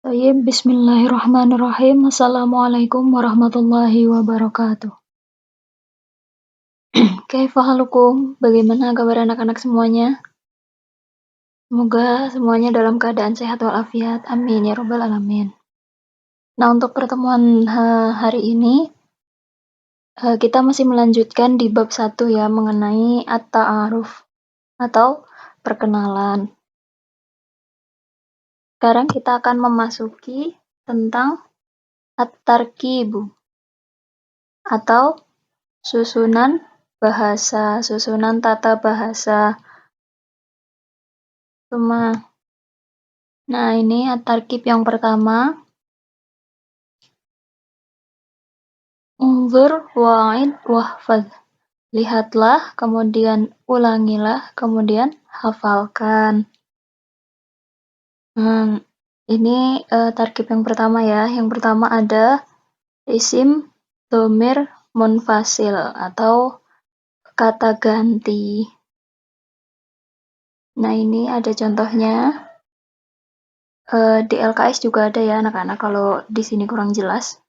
Tayyib, bismillahirrahmanirrahim. Assalamualaikum warahmatullahi wabarakatuh. Kaifa halukum? Bagaimana kabar anak-anak semuanya? Semoga semuanya dalam keadaan sehat walafiat. Amin ya rabbal alamin. Nah, untuk pertemuan hari ini kita masih melanjutkan di bab 1 ya, mengenai at-ta'aruf atau perkenalan. Sekarang kita akan memasuki tentang at-tarkibu atau susunan bahasa, susunan tata bahasa. Nah, ini at-tarkib yang pertama. Unzur wa'id wahfaz. Lihatlah, kemudian ulangilah, kemudian hafalkan. Ini tarkib yang pertama ya. Yang pertama ada isim dhamir munfasil atau kata ganti. Nah, ini ada contohnya. Di LKS juga ada ya anak-anak, kalau di sini kurang jelas.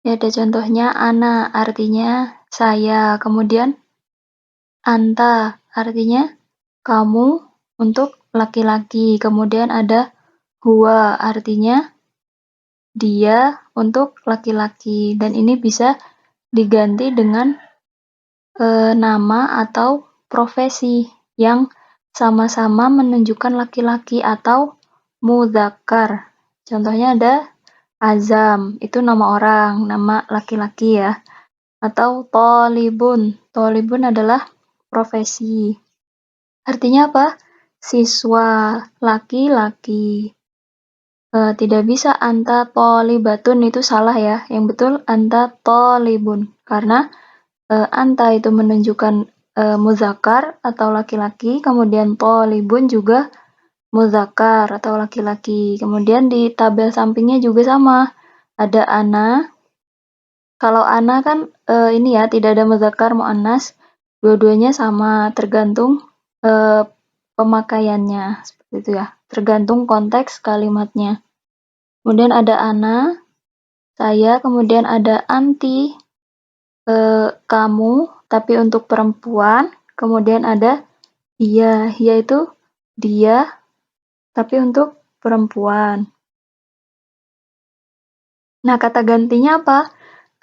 Ya, ada contohnya ana artinya saya, kemudian anta artinya kamu untuk laki-laki, kemudian ada huwa artinya dia untuk laki-laki, dan ini bisa diganti dengan nama atau profesi yang sama-sama menunjukkan laki-laki atau mudzakkar. Contohnya ada Azam, itu nama orang, nama laki-laki ya. Atau tolibun, tolibun adalah profesi. Artinya apa? Siswa laki-laki. Tidak bisa anta tolibatun, itu salah ya. Yang betul anta tolibun, karena anta itu menunjukkan muzakkar atau laki-laki, kemudian tolibun juga muzakkar atau laki-laki. Kemudian di tabel sampingnya juga sama, ada ana. Kalau ana kan ini ya, tidak ada muzakkar muannas, dua-duanya sama, tergantung pemakaiannya, seperti itu ya, tergantung konteks kalimatnya. Kemudian ada ana, saya, kemudian ada anti, kamu, tapi untuk perempuan. Kemudian ada hiya, hiya itu dia, tapi untuk perempuan. Nah, kata gantinya apa?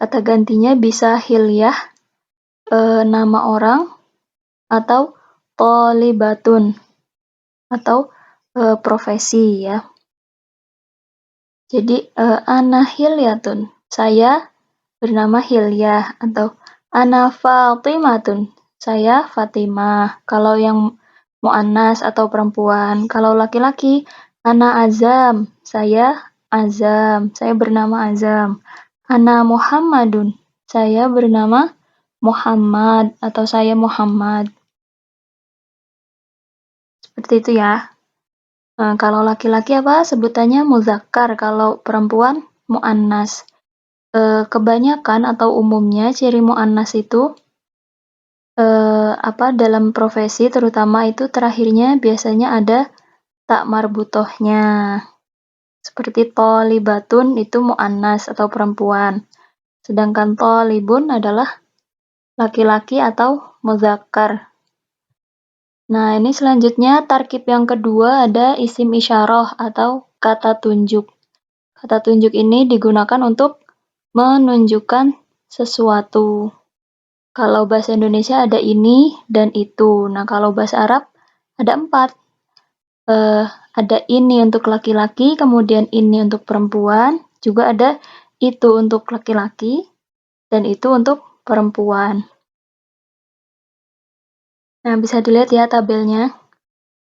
Kata gantinya bisa hilyah, nama orang, atau tolibatun, atau profesi ya. Jadi ana hilyatun, saya bernama Hilyah, atau ana Fatimatun, saya Fatimah. Kalau yang muannas atau perempuan. Kalau laki-laki, ana Azam, saya Azam, saya bernama Azam. Ana Muhammadun, saya bernama Muhammad, atau saya Muhammad. Seperti itu ya. Kalau laki-laki apa? Sebutannya muzakkar, kalau perempuan muannas. Kebanyakan atau umumnya ciri muannas itu dalam profesi terutama itu terakhirnya biasanya ada tak marbutohnya. Seperti tolibatun itu muannas atau perempuan. Sedangkan tolibun adalah laki-laki atau muzakkar. Nah, ini selanjutnya tarkib yang kedua ada isim isyarah atau kata tunjuk. Kata tunjuk ini digunakan untuk menunjukkan sesuatu. Kalau bahasa Indonesia ada ini dan itu. Nah, kalau bahasa Arab ada 4. Ada ini untuk laki-laki, kemudian ini untuk perempuan, juga ada itu untuk laki-laki, dan itu untuk perempuan. Nah, bisa dilihat ya tabelnya.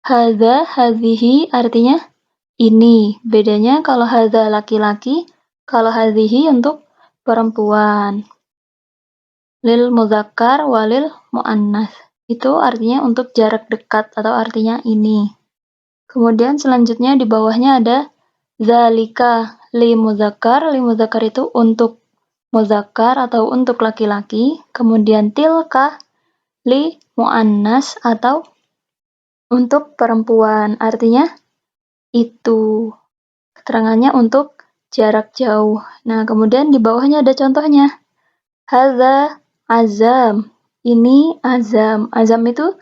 Hadza, hadhihi artinya ini. Bedanya kalau hadza laki-laki, kalau hadhihi untuk perempuan. Lil mudzakkar walil muannas. Itu artinya untuk jarak dekat atau artinya ini. Kemudian selanjutnya di bawahnya ada zalika li mudzakkar. Li mudzakkar itu untuk mudzakkar atau untuk laki-laki. Kemudian tilka li muannas atau untuk perempuan, artinya itu. Keterangannya untuk jarak jauh. Nah, kemudian di bawahnya ada contohnya. Hadza azam. Ini azam. Azam itu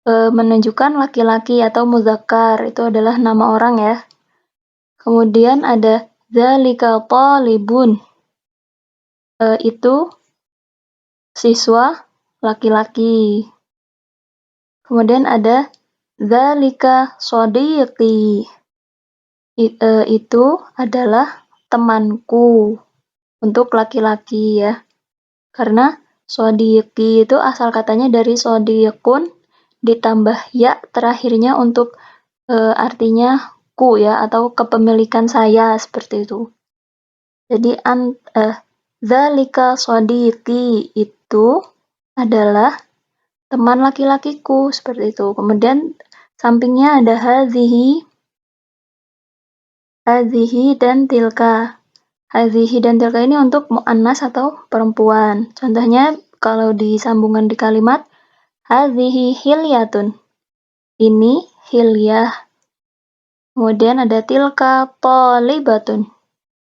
menunjukkan laki-laki atau muzakkar. Itu adalah nama orang ya. Kemudian ada dzalika talibun. Itu siswa laki-laki. Kemudian ada dzalika shodiqi. Itu adalah temanku untuk laki-laki ya. Karena shodiqi itu asal katanya dari shodiqun ditambah ya terakhirnya untuk artinya ku ya atau kepemilikan saya seperti itu. Jadi dzalika shodiqi itu adalah teman laki-lakiku seperti itu. Kemudian sampingnya ada hazihi dan tilka. Hazihi dan tilka ini untuk muannas atau perempuan. Contohnya kalau disambungan di kalimat hazihi hilyatun. Ini hilyah. Kemudian ada tilka thalibatun.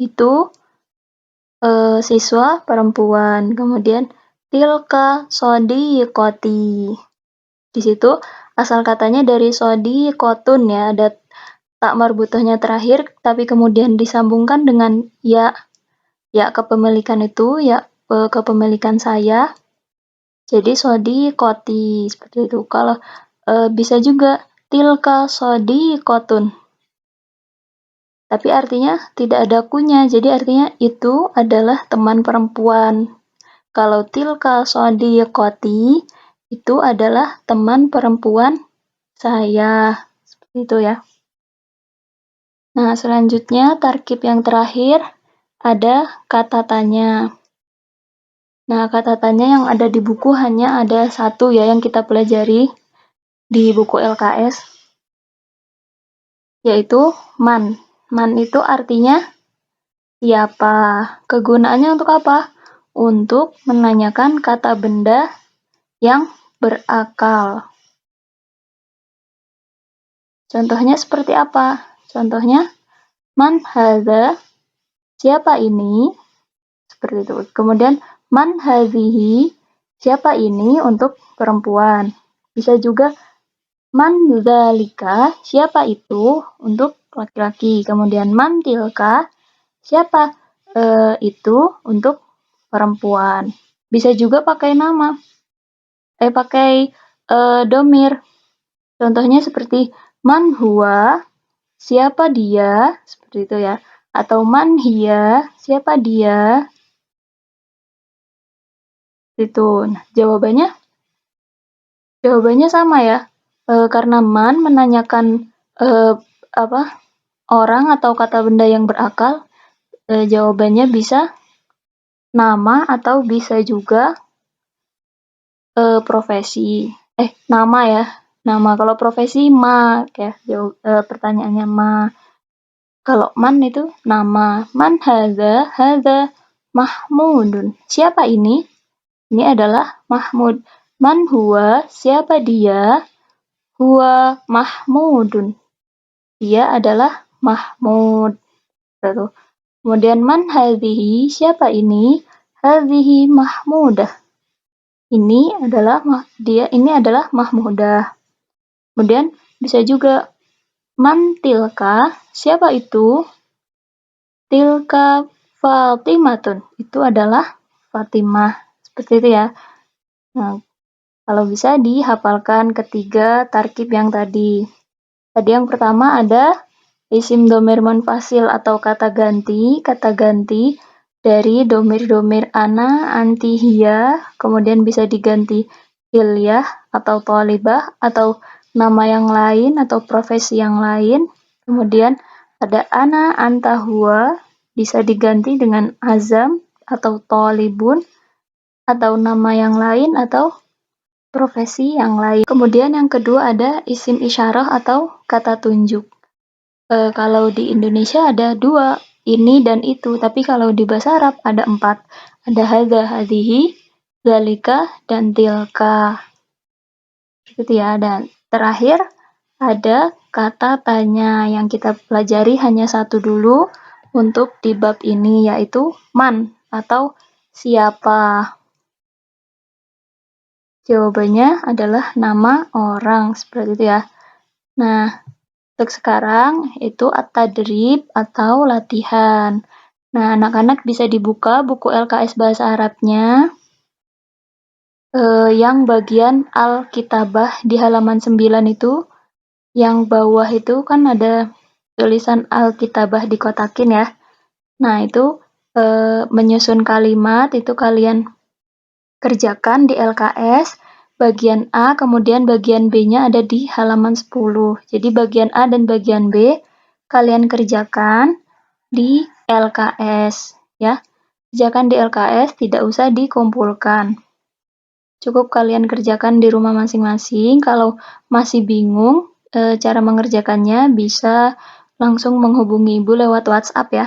Itu siswa perempuan. Kemudian tilka shodiqoti. Di situ asal katanya dari shodiqotun ya, ada tak marbutohnya terakhir, tapi kemudian disambungkan dengan ya kepemilikan itu, ya kepemilikan saya. Jadi shodiqoti seperti itu. Kalau bisa juga tilka shodiqotun. Tapi artinya tidak ada kunya, jadi artinya itu adalah teman perempuan. Kalau tilka shodiqoti itu adalah teman perempuan saya. Seperti itu ya. Nah, selanjutnya tarkib yang terakhir ada kata tanya. Nah, kata tanya yang ada di buku hanya ada satu ya yang kita pelajari di buku LKS, yaitu man. Man itu artinya siapa. Kegunaannya untuk apa? Untuk menanyakan kata benda yang berakal. Contohnya seperti apa? Contohnya, man hadza, siapa ini? Seperti itu. Kemudian, man hadhihi, siapa ini untuk perempuan. Bisa juga, man dzalika, siapa itu untuk laki-laki. Kemudian, man tilka, siapa itu untuk perempuan. Bisa juga pakai nama. Pakai domir. Contohnya seperti man huwa, siapa dia, seperti itu ya. Atau man hiya, siapa dia. Itu. Nah, jawabannya sama ya. Karena man menanyakan orang atau kata benda yang berakal, jawabannya bisa nama atau bisa juga profesi. Nama ya. Nama. Kalau profesi ma ya. Pertanyaannya ma. Kalau man itu nama. Man hadza Mahmudun. Siapa ini? Ini adalah Mahmud. Man huwa, siapa dia? Huwa Mahmudun. Dia adalah Mahmud. Kemudian man hadhihi, siapa ini? Hadhihi Mahmudah. Ini adalah Mahmudah. Kemudian bisa juga man tilka, siapa itu? Tilka Fatimatun. Itu adalah Fatimah. Seperti itu ya. Nah, kalau bisa dihafalkan ketiga tarkib yang tadi. Tadi yang pertama ada isim domir munfasil atau kata ganti. Kata ganti dari domir-domir ana, anti, hiya, kemudian bisa diganti hilyah atau thalibah atau nama yang lain atau profesi yang lain. Kemudian ada ana, anta, huwa, bisa diganti dengan azam atau thalibun atau nama yang lain atau profesi yang lain. Kemudian yang kedua ada isim isyarah atau kata tunjuk. Kalau di Indonesia ada 2, ini dan itu, tapi kalau di bahasa Arab ada 4. Ada hadza, hadhihi, dzalika, dan tilka. Gitu ya. Dan terakhir ada kata tanya yang kita pelajari hanya satu dulu untuk di bab ini, yaitu man atau siapa. Jawabannya adalah nama orang, seperti itu ya. Nah, untuk sekarang itu at-tadrib atau latihan. Nah, anak-anak bisa dibuka buku LKS Bahasa Arabnya yang bagian Al-Kitabah di halaman 9 itu, yang bawah itu kan ada tulisan Al-Kitabah dikotakin ya. Nah, itu menyusun kalimat itu kalian kerjakan di LKS, bagian A, kemudian bagian B-nya ada di halaman 10. Jadi bagian A dan bagian B kalian kerjakan di LKS ya. Kerjakan di LKS, tidak usah dikumpulkan. Cukup kalian kerjakan di rumah masing-masing. Kalau masih bingung cara mengerjakannya, bisa langsung menghubungi Ibu lewat WhatsApp ya.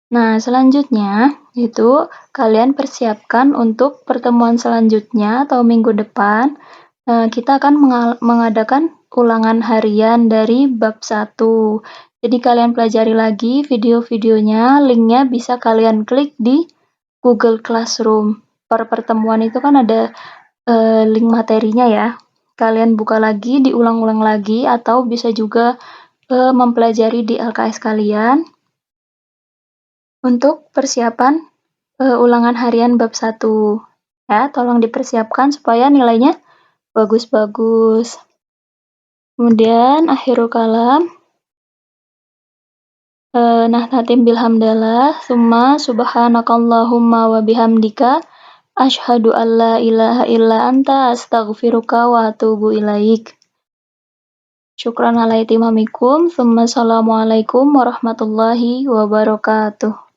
Nah, selanjutnya itu kalian persiapkan untuk pertemuan selanjutnya atau minggu depan. Kita akan mengadakan ulangan harian dari bab 1. Jadi kalian pelajari lagi video-videonya, linknya bisa kalian klik di Google Classroom. Per pertemuan itu kan ada link materinya ya. Kalian buka lagi, diulang-ulang lagi, atau bisa juga mempelajari di LKS kalian untuk persiapan ulangan harian bab 1. Ya, tolong dipersiapkan supaya nilainya bagus-bagus. Kemudian akhirul kalam. Nahtatim bilhamdalah, summa subhanakallahumma wa bihamdika asyhadu an la ilaha illa anta astaghfiruka wa atubu ilaik. Syukran ala itimamikum, summa assalamualaikum warahmatullahi wabarakatuh.